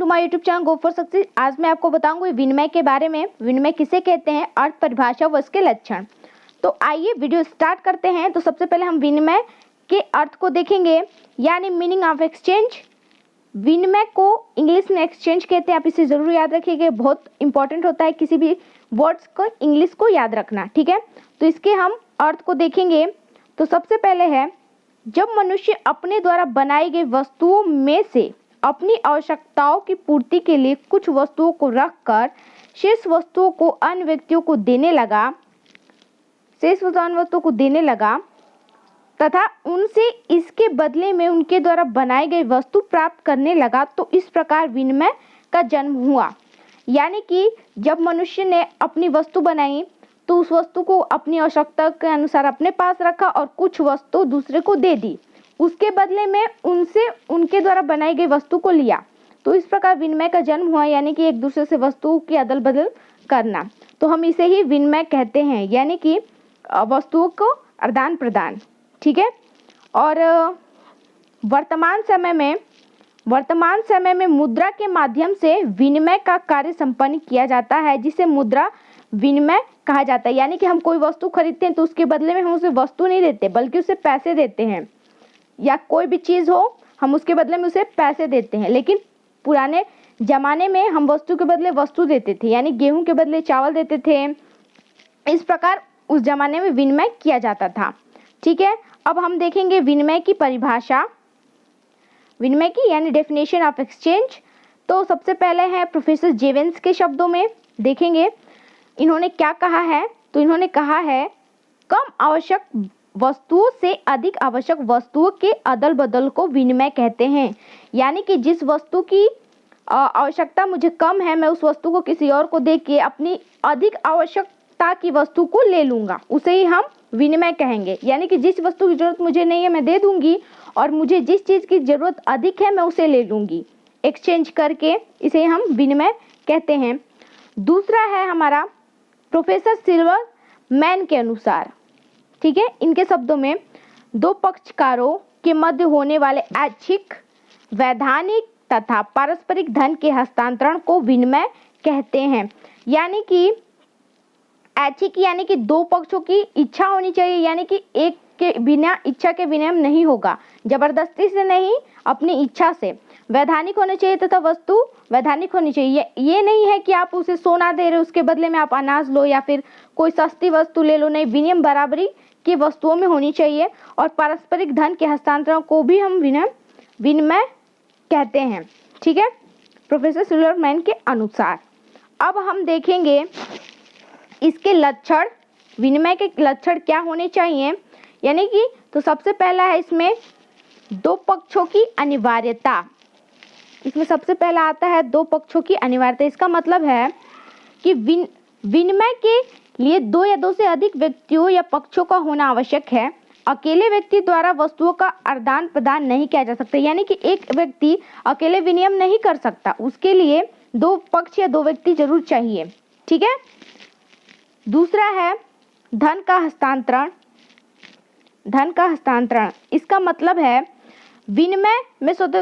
To my YouTube channel go for success. आज मैं आपको बताऊंगी विनिमय के बारे में। विनिमय किसे कहते हैं, अर्थ, परिभाषा व इसके लक्षण। तो आइए वीडियो स्टार्ट करते हैं। तो सबसे पहले हम विनिमय के अर्थ को देखेंगे, यानी मीनिंग ऑफ एक्सचेंज। विनिमय को इंग्लिश में एक्सचेंज कहते हैं, आप इसे जरूर याद रखिएगा, बहुत इंपॉर्टेंट होता है किसी भी वर्ड्स को इंग्लिश को याद रखना, ठीक है। तो इसके हम अर्थ को देखेंगे। तो सबसे पहले है, जब मनुष्य अपने द्वारा बनाई गई वस्तुओं में से अपनी आवश्यकताओं की पूर्ति के लिए कुछ वस्तुओं को रखकर शेष वस्तुओं को अन्य व्यक्तियों को देने लगा, तथा उनसे इसके बदले में उनके द्वारा बनाई गई वस्तु प्राप्त करने लगा, तो इस प्रकार विनिमय का जन्म हुआ। यानी कि जब मनुष्य ने अपनी वस्तु बनाई तो उस वस्तु को अपनी आवश्यकता के अनुसार अपने पास रखा और कुछ वस्तु दूसरे को दे दी, उसके बदले में उनसे उनके द्वारा बनाई गई वस्तु को लिया, तो इस प्रकार विनिमय का जन्म हुआ। यानी कि एक दूसरे से वस्तुओं की अदल बदल करना, तो हम इसे ही विनिमय कहते हैं, यानी कि वस्तुओं को आदान प्रदान, ठीक है। और वर्तमान समय में मुद्रा के माध्यम से विनिमय का कार्य संपन्न किया जाता है, जिसे मुद्रा विनिमय कहा जाता है। यानी कि हम कोई वस्तु खरीदते हैं तो उसके बदले में हम उसे वस्तु नहीं देते बल्कि उसे पैसे देते हैं, या कोई भी चीज़ हो हम उसके बदले में उसे पैसे देते हैं। लेकिन पुराने ज़माने में हम वस्तु के बदले वस्तु देते थे, यानी गेहूं के बदले चावल देते थे। इस प्रकार उस जमाने में विनिमय किया जाता था, ठीक है। अब हम देखेंगे विनिमय की परिभाषा, विनिमय की यानी डेफिनेशन ऑफ एक्सचेंज। तो सबसे पहले है प्रोफेसर जेवेंस के शब्दों में देखेंगे, इन्होंने क्या कहा है। तो इन्होंने कहा है, कम आवश्यक वस्तुओं से अधिक आवश्यक वस्तुओं के अदल बदल को विनिमय कहते हैं। यानी कि जिस वस्तु की आवश्यकता मुझे कम है, मैं उस वस्तु को किसी और को दे के अपनी अधिक आवश्यकता की वस्तु को ले लूँगा, उसे ही हम विनिमय कहेंगे। यानी कि जिस वस्तु की जरूरत मुझे नहीं है मैं दे दूँगी, और मुझे जिस चीज़ की ज़रूरत अधिक है मैं उसे ले लूँगी, एक्सचेंज करके, इसे हम विनिमय कहते हैं। दूसरा है हमारा प्रोफेसर सिल्वर मैन के अनुसार, ठीक है, इनके शब्दों में दो पक्षकारों के मध्य होने वाले ऐच्छिक, वैधानिक तथा पारस्परिक धन के हस्तांतरण को विनिमय कहते हैं। यानी कि ऐच्छिक यानी कि दो पक्षों की इच्छा होनी चाहिए, यानी कि एक के बिना इच्छा के विनिमय नहीं होगा, जबरदस्ती से नहीं, अपनी इच्छा से। वैधानिक होना चाहिए तथा वस्तु वैधानिक होनी चाहिए। ये नहीं है कि आप उसे सोना दे रहे हो उसके बदले में आप अनाज लो या फिर कोई सस्ती वस्तु ले लो, नहीं, विनिमय बराबरी की वस्तुओं में होनी चाहिए। और पारस्परिक धन के हस्तांतरण को भी हम विनिमय कहते हैं, ठीक है, प्रोफेसर सिल्वरमैन के अनुसार। अब हम देखेंगे इसके लक्षण, विनिमय के लक्षण क्या होने चाहिए। यानी कि तो सबसे पहला है इसमें दो पक्षों की अनिवार्यता। इसमें सबसे पहला आता है दो पक्षों की अनिवार्यता। इसका मतलब है कि विनिमय के लिए दो या दो से अधिक व्यक्तियों या पक्षों का होना आवश्यक है। अकेले व्यक्ति द्वारा वस्तुओं का आदान प्रदान नहीं किया जा सकता, यानी कि एक व्यक्ति अकेले विनिमय नहीं कर सकता, उसके लिए दो पक्ष या दो व्यक्ति जरूर चाहिए, ठीक है। दूसरा है धन का हस्तांतरण। धन का हस्तांतरण, इसका मतलब है विनिमय में स्वतः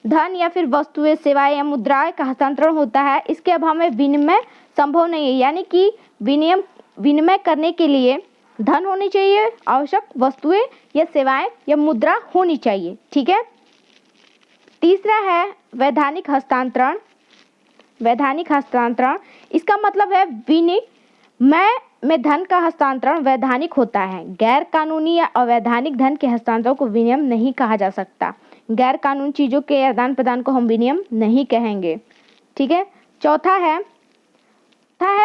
धन या फिर वस्तुएं, सेवाएं या मुद्राएं का हस्तांतरण होता है, इसके अभाव में विनिमय संभव नहीं है। यानी कि विनिमय करने के लिए धन होनी चाहिए, आवश्यक वस्तुएं या सेवाएं या मुद्रा होनी चाहिए, ठीक है। तीसरा है वैधानिक हस्तांतरण। वैधानिक हस्तांतरण, इसका मतलब है विनिमय में धन का हस्तांतरण वैधानिक होता है। गैर कानूनी या अवैधानिक धन के हस्तांतरण को विनिमय नहीं कहा जा सकता। गैर कानूनी चीज़ों के आदान प्रदान को हम विनिमय नहीं कहेंगे, ठीक है। चौथा है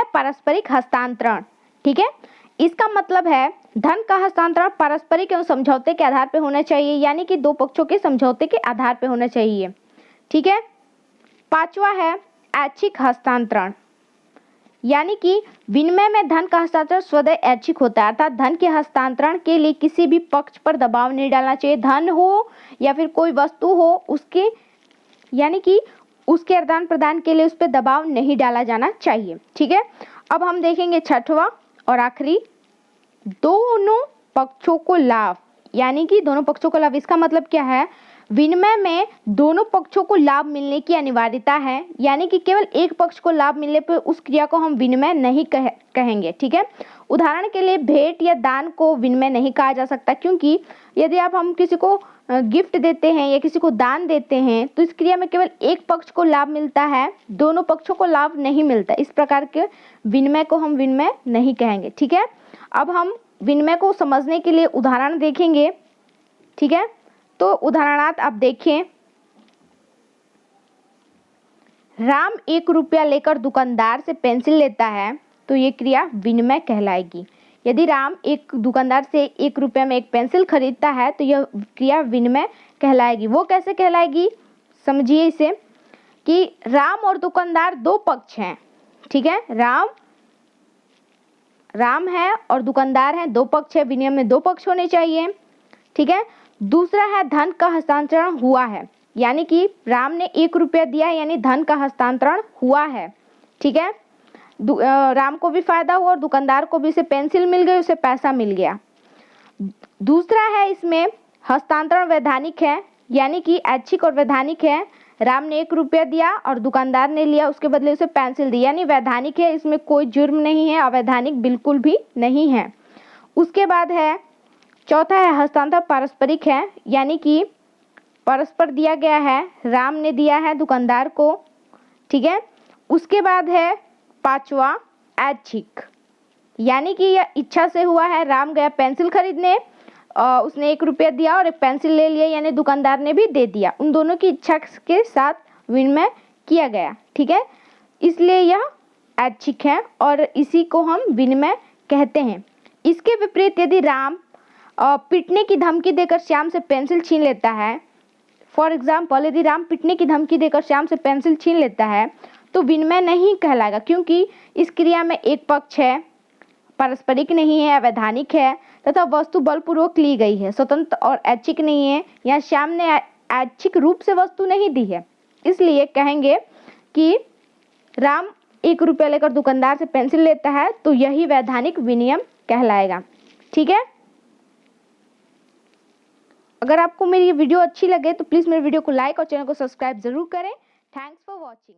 पारस्परिक हस्तांतरण, ठीक है। इसका मतलब है धन का हस्तांतरण पारस्परिक एवं समझौते के आधार पर होना चाहिए, यानी कि दो पक्षों के समझौते के आधार पर होना चाहिए, ठीक है। पांचवा है ऐच्छिक हस्तांतरण। यानी कि विनिमय में धन का हस्तांतरण स्वतः ऐच्छिक होता है, अर्थात धन के हस्तांतरण के लिए किसी भी पक्ष पर दबाव नहीं डालना चाहिए। धन हो या फिर कोई वस्तु हो, उसके यानी कि उसके आदान प्रदान के लिए उस पर दबाव नहीं डाला जाना चाहिए, ठीक है। अब हम देखेंगे छठवां और आखिरी, दोनों पक्षों को लाभ। यानी कि दोनों पक्षों को लाभ, इसका मतलब क्या है, विनिमय में दोनों पक्षों को लाभ मिलने की अनिवार्यता है, यानी कि केवल एक पक्ष को लाभ मिलने पर उस क्रिया को हम विनिमय नहीं कहेंगे। ठीक है, उदाहरण के लिए भेंट या दान को विनिमय नहीं कहा जा सकता, क्योंकि यदि हम किसी को गिफ्ट देते हैं या किसी को दान देते हैं तो इस क्रिया में केवल एक पक्ष को लाभ मिलता है, दोनों पक्षों को लाभ नहीं मिलता। इस प्रकार के विनिमय को हम विनिमय नहीं कहेंगे। ठीक है, अब हम विनिमय को समझने के लिए उदाहरण देखेंगे। ठीक है, तो उदाहरणार्थ आप देखें, राम 1 रुपया लेकर दुकानदार से पेंसिल लेता है तो ये क्रिया विनिमय कहलाएगी। यदि राम एक दुकानदार से 1 रुपये में एक पेंसिल खरीदता है तो यह क्रिया विनिमय कहलाएगी। वो कैसे कहलाएगी, समझिए इसे, कि राम और दुकानदार दो पक्ष हैं। ठीक है, राम है और दुकानदार है, दो पक्ष है, विनिमय में दो पक्ष होने चाहिए। ठीक है, दूसरा है धन का हस्तांतरण हुआ है, यानी कि राम ने 1 रुपया दिया यानी धन का हस्तांतरण हुआ है। ठीक है, राम को भी फायदा हुआ और दुकानदार को भी उसे पेंसिल मिल गई, उसे पैसा मिल गया। दूसरा है इसमें हस्तांतरण वैधानिक है, यानी कि ऐच्छिक और वैधानिक है। राम ने 1 रुपया दिया और दुकानदार ने लिया, उसके बदले उसे पेंसिल दी, यानी वैधानिक है, इसमें कोई जुर्म नहीं है, अवैधानिक बिल्कुल भी नहीं है। उसके बाद है चौथा है हस्तांतरण पारस्परिक है, यानी कि परस्पर दिया गया है, राम ने दिया है दुकानदार को। ठीक है, उसके बाद है पांचवा ऐच्छिक, यानी कि यह इच्छा से हुआ है। राम गया पेंसिल खरीदने, उसने 1 रुपया दिया और एक पेंसिल ले लिया, यानी दुकानदार ने भी दे दिया। उन दोनों की इच्छा के साथ विनिमय किया गया। ठीक है, इसलिए यह ऐच्छिक है और इसी को हम विनिमय कहते हैं। इसके विपरीत यदि राम पिटने की धमकी देकर श्याम से पेंसिल छीन लेता है, फॉर एग्जाम्पल यदि राम पिटने की धमकी देकर श्याम से पेंसिल छीन लेता है तो विनिमय नहीं कहलाएगा, क्योंकि इस क्रिया में एक पक्ष है, पारस्परिक नहीं है, अवैधानिक है तथा वस्तु बलपूर्वक ली गई है, स्वतंत्र और ऐच्छिक नहीं है। यहाँ श्याम ने ऐच्छिक रूप से वस्तु नहीं दी है, इसलिए कहेंगे कि राम 1 रुपया लेकर दुकानदार से पेंसिल लेता है तो यही वैधानिक विनिमय कहलाएगा। ठीक है, अगर आपको मेरी वीडियो अच्छी लगे तो प्लीज़ मेरे वीडियो को लाइक और चैनल को सब्सक्राइब जरूर करें। Thanks for watching.